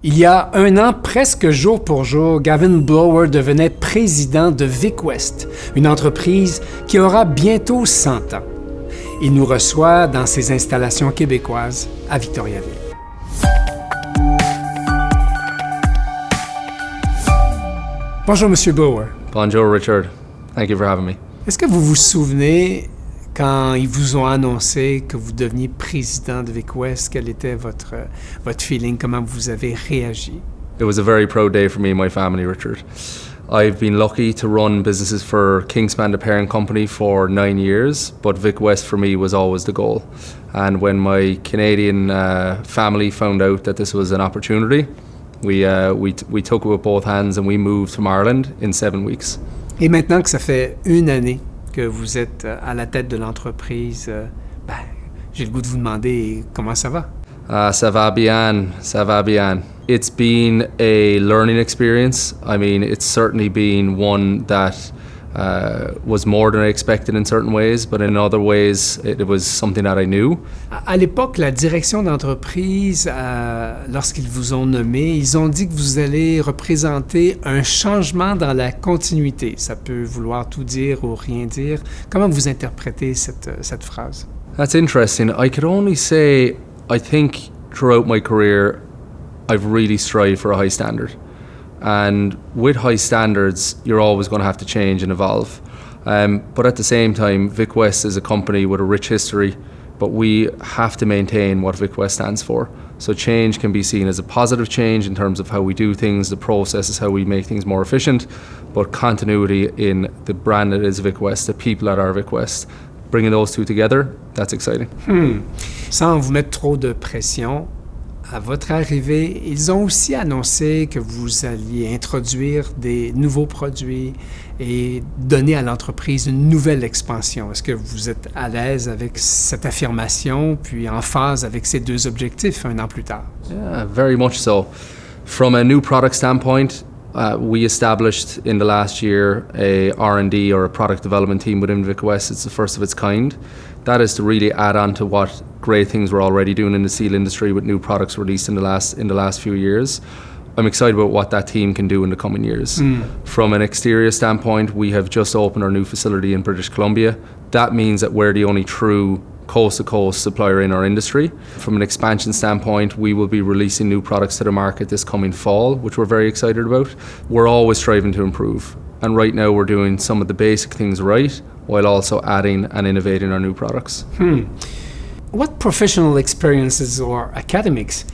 Il y a un an, presque jour pour jour, Gavin Blower devenait président de Vicwest, une entreprise qui aura bientôt 100 ans. Il nous reçoit dans ses installations québécoises à Victoriaville. Bonjour, Monsieur Blower. Bonjour, Richard. Thank you for having me. Est-ce que vous vous souvenez quand ils vous ont annoncé que vous deveniez président de Vicwest, quel était votre feeling, comment vous avez réagi? It was a very proud day for me and my family, Richard. I've been lucky to run businesses for Kingspan, the parent company, for 9 years, but Vicwest for me was always the goal. And when my Canadian family found out that this was an opportunity, we took it with both hands and we moved from Ireland in 7 weeks. Et maintenant que ça fait une année que vous êtes à la tête de l'entreprise, j'ai le goût de vous demander comment ça va? Ça va bien, ça va bien. It's been a learning experience. I mean, it's certainly been one that was more than I expected in certain ways, but in other ways, it was something that I knew. À l'époque, la direction d'entreprise, lorsqu'ils vous ont nommé, ils ont dit que vous allez représenter un changement dans la continuité. Ça peut vouloir tout dire ou rien dire. Comment vous interprétez cette phrase? That's interesting. I could only say, I think throughout my career, I've really strived for a high standard. And with high standards, you're always going to have to change and evolve. But at the same time, Vicwest is a company with a rich history, but we have to maintain what Vicwest stands for. So change can be seen as a positive change in terms of how we do things, the processes, how we make things more efficient, but continuity in the brand that is Vicwest, the people that are Vicwest. Bringing those two together, that's exciting. Sans vous mettre trop de pression, à votre arrivée, ils ont aussi annoncé que vous alliez introduire des nouveaux produits et donner à l'entreprise une nouvelle expansion. Est-ce que vous êtes à l'aise avec cette affirmation, puis en phase avec ces deux objectifs un an plus tard? Yeah, very much so. From a new product standpoint, we established in the last year a R&D or a product development team within Vicwest. It's the first of its kind. That is to really add on to what great things we're already doing in the steel industry with new products released in the last few years. I'm excited about what that team can do in the coming years. From an exterior standpoint, we have just opened our new facility in British Columbia. That means that we're the only true coast-to-coast supplier in our industry. From an expansion standpoint, we will be releasing new products to the market this coming fall, which we're very excited about. We're always striving to improve. And right now we're doing some of the basic things right, while also adding and innovating our new products. What professional experiences or academics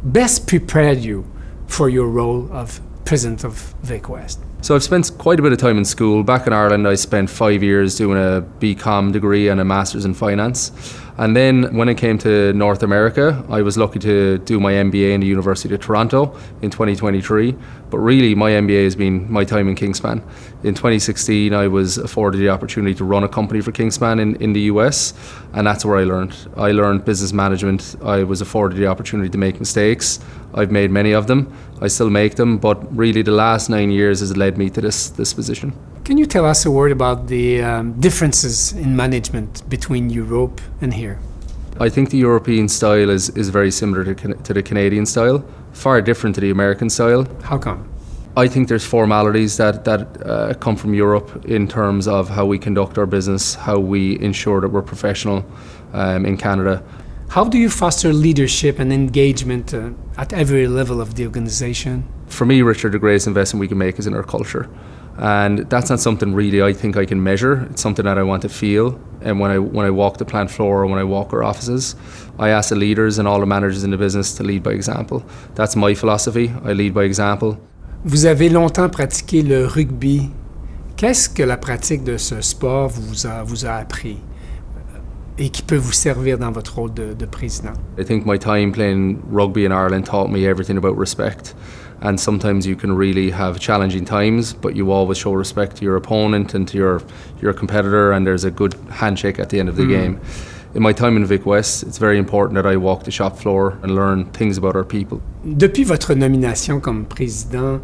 best prepared you for your role of president of Vicwest? So I've spent quite a bit of time in school. Back in Ireland, I spent 5 years doing a BCom degree and a master's in finance. And then when it came to North America, I was lucky to do my MBA in the University of Toronto in 2023. But really, my MBA has been my time in Kingspan. In 2016, I was afforded the opportunity to run a company for Kingspan in the US, and that's where I learned. I learned business management. I was afforded the opportunity to make mistakes. I've made many of them. I still make them, but really the last 9 years has led me to this position. Can you tell us a word about the differences in management between Europe and here? I think the European style is very similar to the Canadian style, far different to the American style. How come? I think there's formalities that come from Europe in terms of how we conduct our business, how we ensure that we're professional in Canada. How do you foster leadership and engagement at every level of the organization? For me, Richard, the greatest investment we can make is in our culture. And that's not something really I think I can measure. It's something that I want to feel. And when I walk the plant floor or when I walk our offices, I ask the leaders and all the managers in the business to lead by example. That's my philosophy. I lead by example. Vous avez longtemps pratiqué le rugby. Qu'est-ce que la pratique de ce sport vous a appris et qui peut vous servir dans votre rôle de président? I think my time playing rugby in Ireland taught me everything about respect. And sometimes you can really have challenging times, but you always show respect to your opponent and to your competitor, and there's a good handshake at the end of the game. In my time in Vicwest, it's very important that I walk the shop floor and learn things about our people. Depuis votre nomination comme président,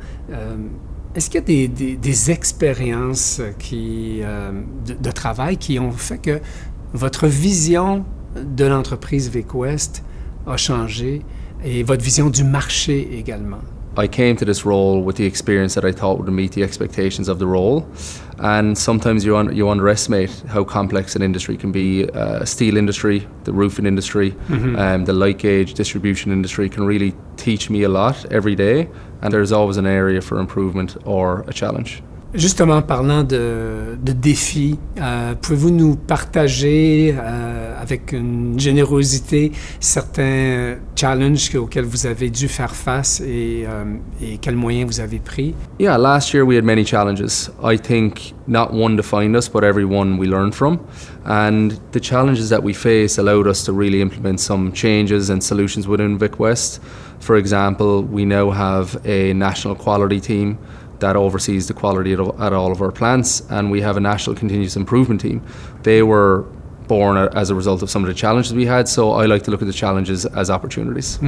est-ce qu'il y a des expériences de travail qui ont fait que votre vision de l'entreprise Vicwest a changé et votre vision du marché également. I came to this role with the experience that I thought would meet the expectations of the role, and sometimes you underestimate how complex an industry can be. Steel industry, the roofing industry, the light gauge distribution industry can really teach me a lot every day, and there's always an area for improvement or a challenge. Justement, parlant de défis, pouvez-vous nous partager avec une générosité certains challenges auxquels vous avez dû faire face et quels moyens vous avez pris? Yeah, last year we had many challenges. I think not one defined us, but every one we learned from. And the challenges that we faced allowed us to really implement some changes and solutions within Vicwest. For example, we now have a national quality team that oversees the quality at all of our plants, and we have a national continuous improvement team. They were born as a result of some of the challenges we had, so I like to look at the challenges as opportunities.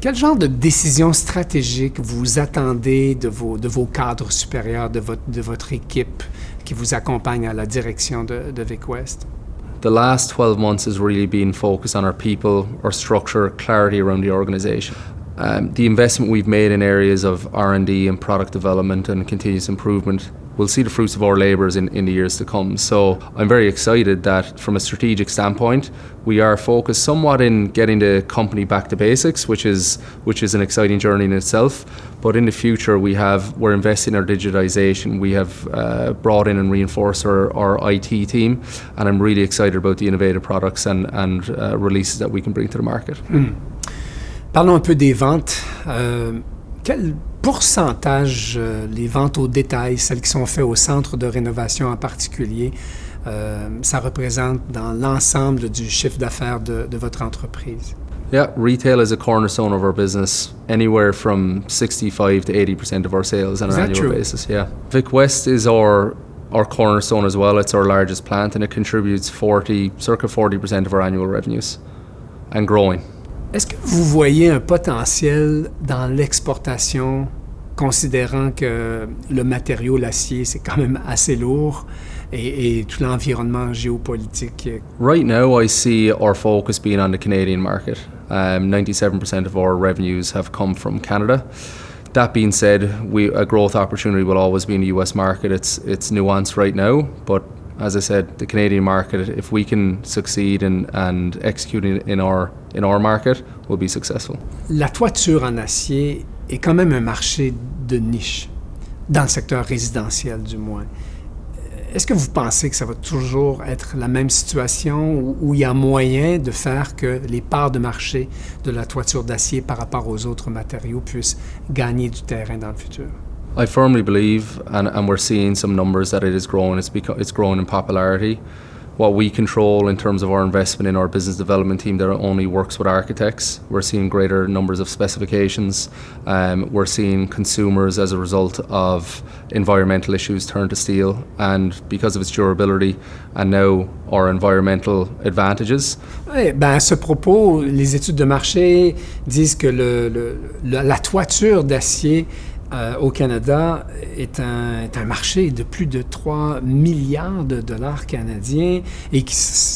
Quel genre de décision stratégique vous attendez de vos cadres supérieurs, de votre équipe qui vous accompagne à la direction de Vicwest? The last 12 months has really been focused on our people, our structure, clarity around the organisation. The investment we've made in areas of R&D and product development and continuous improvement will see the fruits of our labours in the years to come. So I'm very excited that from a strategic standpoint, we are focused somewhat in getting the company back to basics, which is an exciting journey in itself. But in the future, we're investing in our digitization. We have brought in and reinforced our IT team, and I'm really excited about the innovative products and releases that we can bring to the market. Parlons un peu des ventes. Quel pourcentage les ventes au détail, celles qui sont faites au centre de rénovation en particulier, ça représente dans l'ensemble du chiffre d'affaires de votre entreprise? Yeah, retail is a cornerstone of our business, anywhere from 65 to 80% of our sales on an annual basis. Yeah, Vicwest is our cornerstone as well. It's our largest plant, and it contributes circa 40% of our annual revenues, and growing. Est-ce que vous voyez un potentiel dans l'exportation, considérant que le matériau, l'acier, c'est quand même assez lourd et tout l'environnement géopolitique? Right now, I see our focus being on the Canadian market. 97% of our revenues have come from Canada. That being said, a growth opportunity will always be in the US market. It's nuanced right now, but as I said, the Canadian market, if we can succeed and execute in our market, we'll be successful. La toiture en acier est quand même un marché de niche, dans le secteur résidentiel du moins. Est-ce que vous pensez que ça va toujours être la même situation où il y a moyen de faire que les parts de marché de la toiture d'acier par rapport aux autres matériaux puissent gagner du terrain dans le futur? I firmly believe, and we're seeing some numbers, that it is growing. It's growing in popularity. What we control in terms of our investment in our business development team that only works with architects, we're seeing greater numbers of specifications. We're seeing consumers, as a result of environmental issues, turn to steel, and because of its durability and now our environmental advantages. Oui, à ce propos, les études de marché disent que la toiture d'acier au Canada est un marché de plus de 3 milliards de dollars canadiens et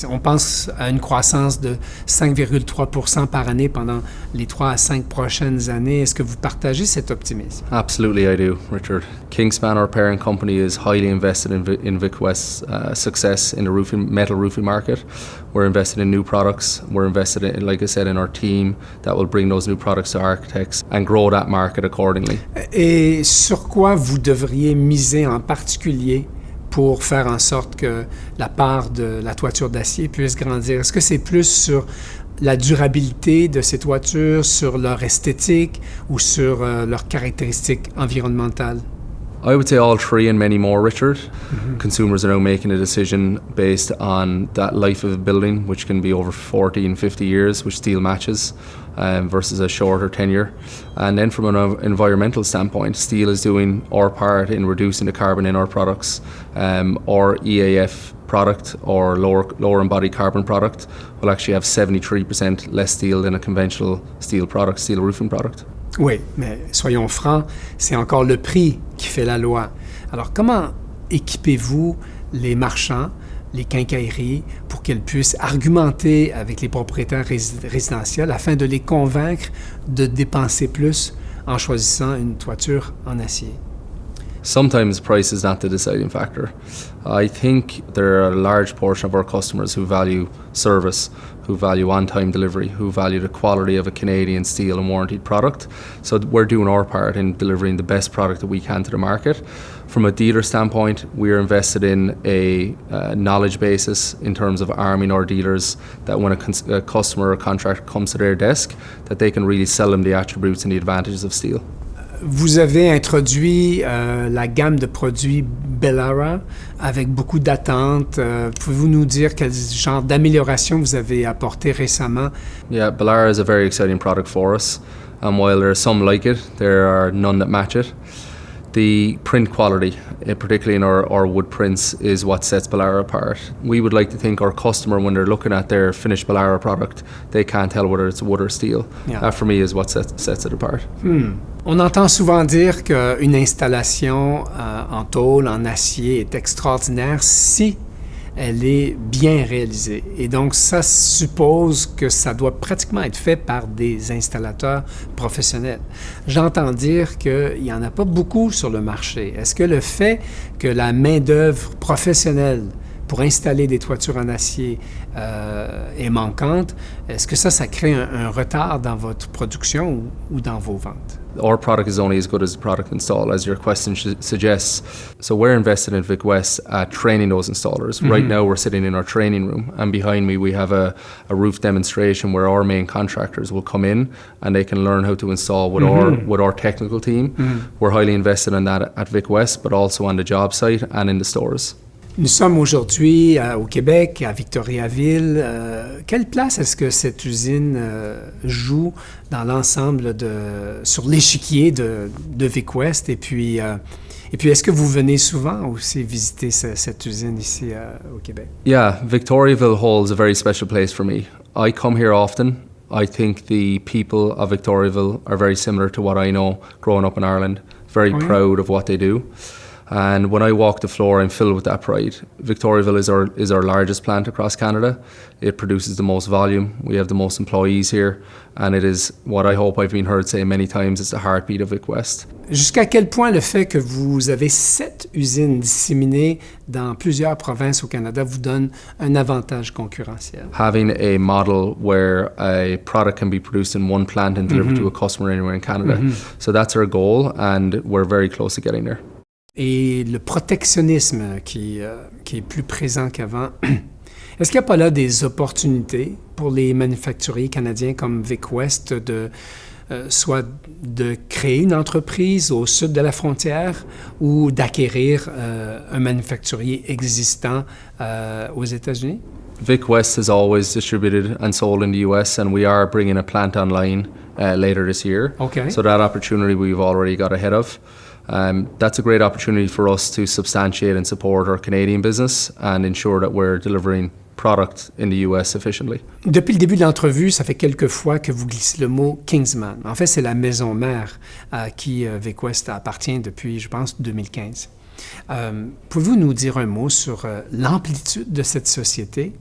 on pense à une croissance de 5,3% par année pendant les 3 à 5 prochaines années. Est-ce que vous partagez cet optimisme? Absolutely, I do, Richard. Kingspan, our parent company, is highly invested in Vicwest's success in the metal roofing market. We're invested in new products. We're invested in, like I said, in our team that will bring those new products to architects and grow that market accordingly. Et sur quoi vous devriez miser en particulier pour faire en sorte que la part de la toiture d'acier puisse grandir? Est-ce que c'est plus sur la durabilité de ces toitures, sur leur esthétique ou sur leurs caractéristiques environnementales? I would say all three and many more, Richard. Consumers are now making a decision based on that life of a building, which can be over 40 and 50 years, which steel matches, versus a shorter tenure. And then from an environmental standpoint, steel is doing our part in reducing the carbon in our products. Our EAF product, or lower embodied carbon product, will actually have 73% less steel than a conventional steel roofing product. Oui, mais soyons francs, c'est encore le prix qui fait la loi. Alors, comment équipez-vous les marchands les quincailleries pour qu'elles puissent argumenter avec les propriétaires résidentiels afin de les convaincre de dépenser plus en choisissant une toiture en acier? Sometimes price is not the deciding factor. I think there are a large portion of our customers who value service, who value on-time delivery, who value the quality of a Canadian steel and warranted product. So we're doing our part in delivering the best product that we can to the market. From a dealer standpoint, we are invested in a knowledge basis in terms of arming our dealers that when a customer or contractor comes to their desk, that they can really sell them the attributes and the advantages of steel. Vous avez introduit la gamme de produits Blower avec beaucoup d'attentes. Pouvez-vous nous dire quel genre d'amélioration vous avez apporté récemment? Yeah, Blower is a very exciting product for us. And while there are some like it, there are none that match it. The print quality, particularly in our wood prints, is what sets Blower apart. We would like to think our customer, when they're looking at their finished Blower product, they can't tell whether it's wood or steel. Yeah. That for me is what sets it apart. On entend souvent dire qu'une installation en tôle, en acier est extraordinaire si elle est bien réalisée. Et donc, ça suppose que ça doit pratiquement être fait par des installateurs professionnels. J'entends dire qu'il n'y en a pas beaucoup sur le marché. Est-ce que le fait que la main-d'œuvre professionnelle pour installer des toitures en acier est manquante, est-ce que ça crée un retard dans votre production ou dans vos ventes? Our product is only as good as the product installed, as your question suggests. So we're invested in Vicwest at training those installers. Right now we're sitting in our training room, and behind me we have a roof demonstration where our main contractors will come in and they can learn how to install with our technical team. We're highly invested in that at Vicwest, but also on the job site and in the stores. Nous sommes aujourd'hui au Québec, à Victoriaville. Quelle place est-ce que cette usine joue dans l'ensemble sur l'échiquier de Vicwest? Et puis, est-ce que vous venez souvent aussi visiter cette usine ici au Québec? Yeah, Victoriaville holds a very special place for me. I come here often. I think the people of Victoriaville are very similar to what I know growing up in Ireland. Very proud of what they do. And when I walk the floor, I'm filled with that pride. Victoriaville is our largest plant across Canada. It produces the most volume. We have the most employees here. And it is what I hope I've been heard say many times, it's the heartbeat of Vicwest. Jusqu'à quel point le fait que vous avez 7 usines disséminées dans plusieurs provinces au Canada vous donne un avantage concurrentiel? Having a model where a product can be produced in one plant and delivered to a customer anywhere in Canada. So that's our goal, and we're very close to getting there. Et le protectionnisme qui est plus présent qu'avant, est-ce qu'il n'y a pas là des opportunités pour les manufacturiers canadiens comme Vicwest soit de créer une entreprise au sud de la frontière ou d'acquérir un manufacturier existant aux États-Unis? Vicwest has always distributed and sold in the US, and we are bringing a plant online later this year. Okay. So that opportunity we've already got ahead of. That's a great opportunity for us to substantiate and support our Canadian business and ensure that we're delivering product in the US efficiently. Depuis le début de l'entrevue, ça fait quelques fois que vous glissez le mot Kingsman. En fait, c'est la maison mère à qui Vicwest appartient depuis, je pense, 2015. Pouvez-vous nous dire un mot sur l'amplitude de cette société?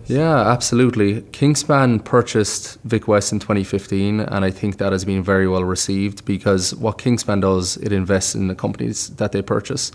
Yeah, absolutely. Kingspan purchased Vicwest in 2015, and I think that has been very well received because what Kingspan does, it invests in the companies that they purchase.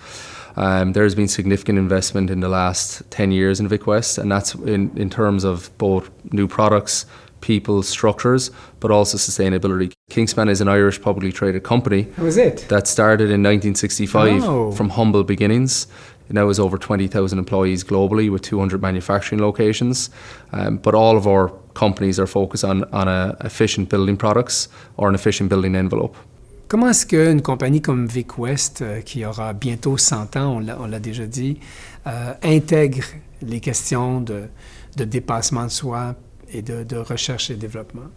There has been significant investment in the last 10 years in Vicwest, and that's in terms of both new products, people, structures, but also sustainability. Kingspan is an Irish publicly traded company. How is it? That started in 1965 from humble beginnings. It now has over 20,000 employees globally with 200 manufacturing locations. But all of our companies are focused on efficient building products or an efficient building envelope. Comment est-ce qu'une compagnie comme Vicwest, qui aura bientôt 100 ans, on l'a déjà dit, intègre les questions de dépassement de soi et de recherche et développement?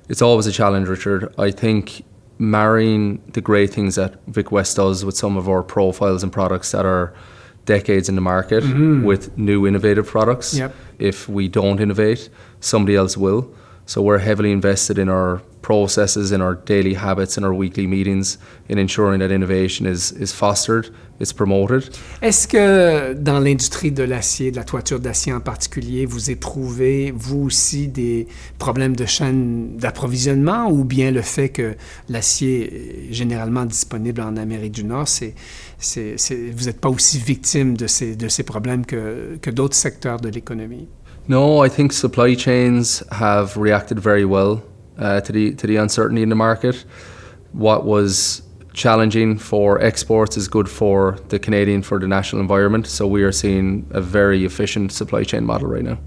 It's always a challenge, Richard. I think marrying the great things that Vicwest does with some of our profiles and products that are decades in the market with new innovative products. Yep. If we don't innovate, somebody else will. So we're heavily invested in our processes, in our daily habits, in our weekly meetings, in ensuring that innovation is fostered, it's promoted. Est-ce que dans l'industrie de l'acier, de la toiture d'acier en particulier, vous éprouvez, vous aussi, des problèmes de chaîne d'approvisionnement ou bien le fait que l'acier est généralement disponible en Amérique du Nord, vous n'êtes pas aussi victime de ces problèmes que d'autres secteurs de l'économie? No, I think supply chains have reacted very well to the uncertainty in the market. What was challenging for exports is good for the Canadian, for the national environment. So we are seeing a very efficient supply chain model right now.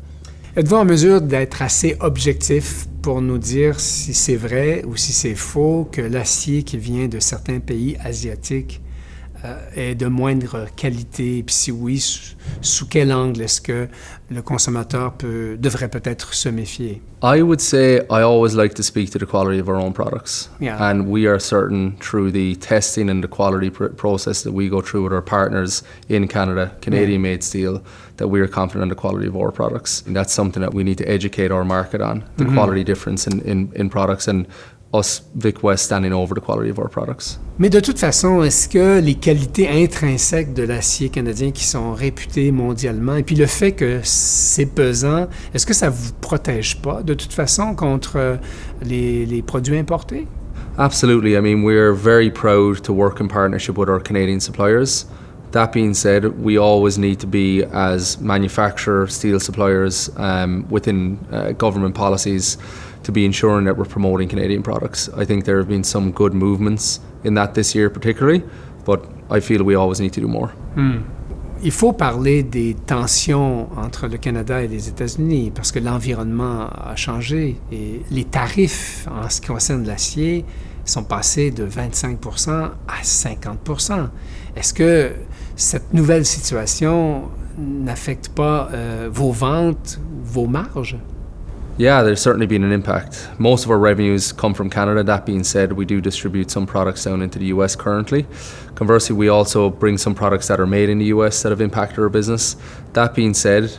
Êtes-vous en mesure d'être assez objectif pour nous dire si c'est vrai ou si c'est faux que l'acier qui vient de certains pays asiatiques est de moindre qualité? Puis si oui, sous quel angle est-ce que le consommateur devrait peut-être se méfier? I would say I always like to speak to the quality of our own products. Yeah. And we are certain through the testing and the quality process that we go through with our partners in Canada, Canadian-made steel, that we are confident in the quality of our products. And that's something that we need to educate our market on, the quality difference in products, and us, Vicwest, standing over the quality of our products. Mais de toute façon, est-ce que les qualités intrinsèques de l'acier canadien qui sont réputées mondialement, et puis le fait que c'est pesant, est-ce que ça ne vous protège pas de toute façon contre les produits importés? Absolutely. I mean, we're very proud to work in partnership with our Canadian suppliers. That being said, we always need to be, as manufacturer steel suppliers, within government policies, to be ensuring that we're promoting Canadian products. I think there have been some good movements in that this year particularly, but I feel we always need to do more. Il faut parler des tensions entre le Canada et les États-Unis parce que l'environnement a changé et les tarifs en ce qui concerne l'acier sont passés de 25% à 50%. Est-ce que cette nouvelle situation n'affecte pas vos ventes, vos marges? Yeah, there's certainly been an impact. Most of our revenues come from Canada. That being said, we do distribute some products down into the US currently. Conversely, we also bring some products that are made in the US that have impacted our business. That being said,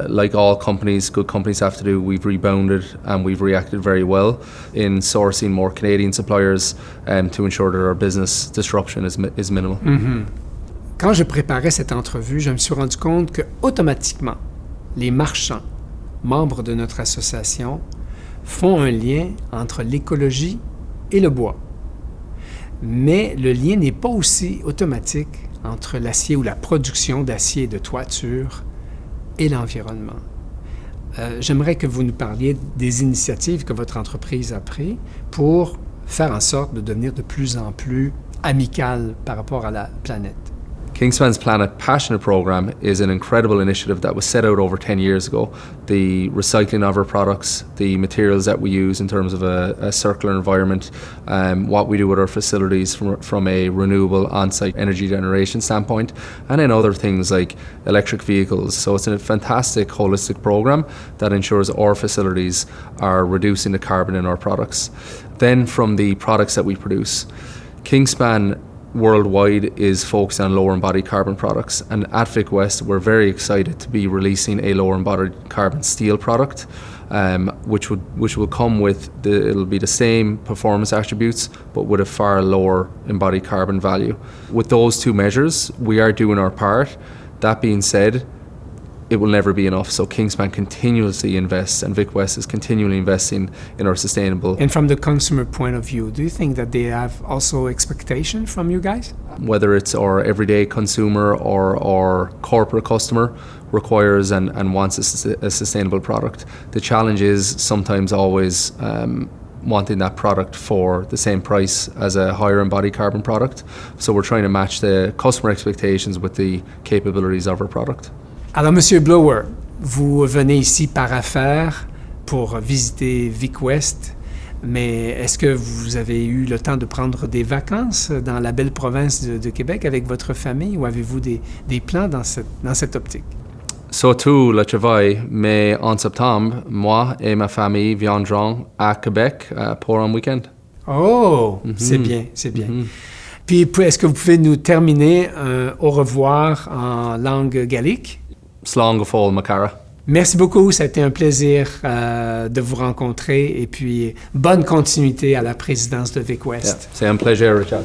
like all companies, good companies have to do, we've rebounded and we've reacted very well in sourcing more Canadian suppliers to ensure that our business disruption is minimal. Quand je préparais cette entrevue, je me suis rendu compte que automatiquement, les marchands membres de notre association font un lien entre l'écologie et le bois. Mais le lien n'est pas aussi automatique entre l'acier ou la production d'acier de toiture et l'environnement. J'aimerais que vous nous parliez des initiatives que votre entreprise a prises pour faire en sorte de devenir de plus en plus amicale par rapport à la planète. Kingspan's Planet Passionate Program is an incredible initiative that was set out over 10 years ago. The recycling of our products, the materials that we use in terms of a circular environment, what we do with our facilities from a renewable on-site energy generation standpoint, and then other things like electric vehicles. So it's a fantastic holistic program that ensures our facilities are reducing the carbon in our products. Then from the products that we produce, Kingspan worldwide is focused on lower embodied carbon products, and at Vicwest we're very excited to be releasing a lower embodied carbon steel product, which will come with it'll be the same performance attributes but with a far lower embodied carbon value. With those two measures, we are doing our part. That being said, it will never be enough. So Kingspan continuously invests, and Vicwest is continually investing in our sustainable. And from the consumer point of view, do you think that they have also expectation from you guys? Whether it's our everyday consumer or our corporate customer requires and wants a sustainable product. The challenge is sometimes always wanting that product for the same price as a higher embodied carbon product. So we're trying to match the customer expectations with the capabilities of our product. Alors, Monsieur Blower, vous venez ici par affaires pour visiter Vicwest, mais est-ce que vous avez eu le temps de prendre des vacances dans la belle province de Québec avec votre famille, ou avez-vous des plans dans cette optique? Surtout le travail, mais en septembre, moi et ma famille viendront à Québec pour un week-end. Oh, c'est bien, c'est bien. Puis, est-ce que vous pouvez nous terminer au revoir en langue gallique? Slán go fóill Macara. Merci beaucoup, ça a été un plaisir de vous rencontrer et puis bonne continuité à la présidence de Vicwest. Yeah, c'est un plaisir, Richard.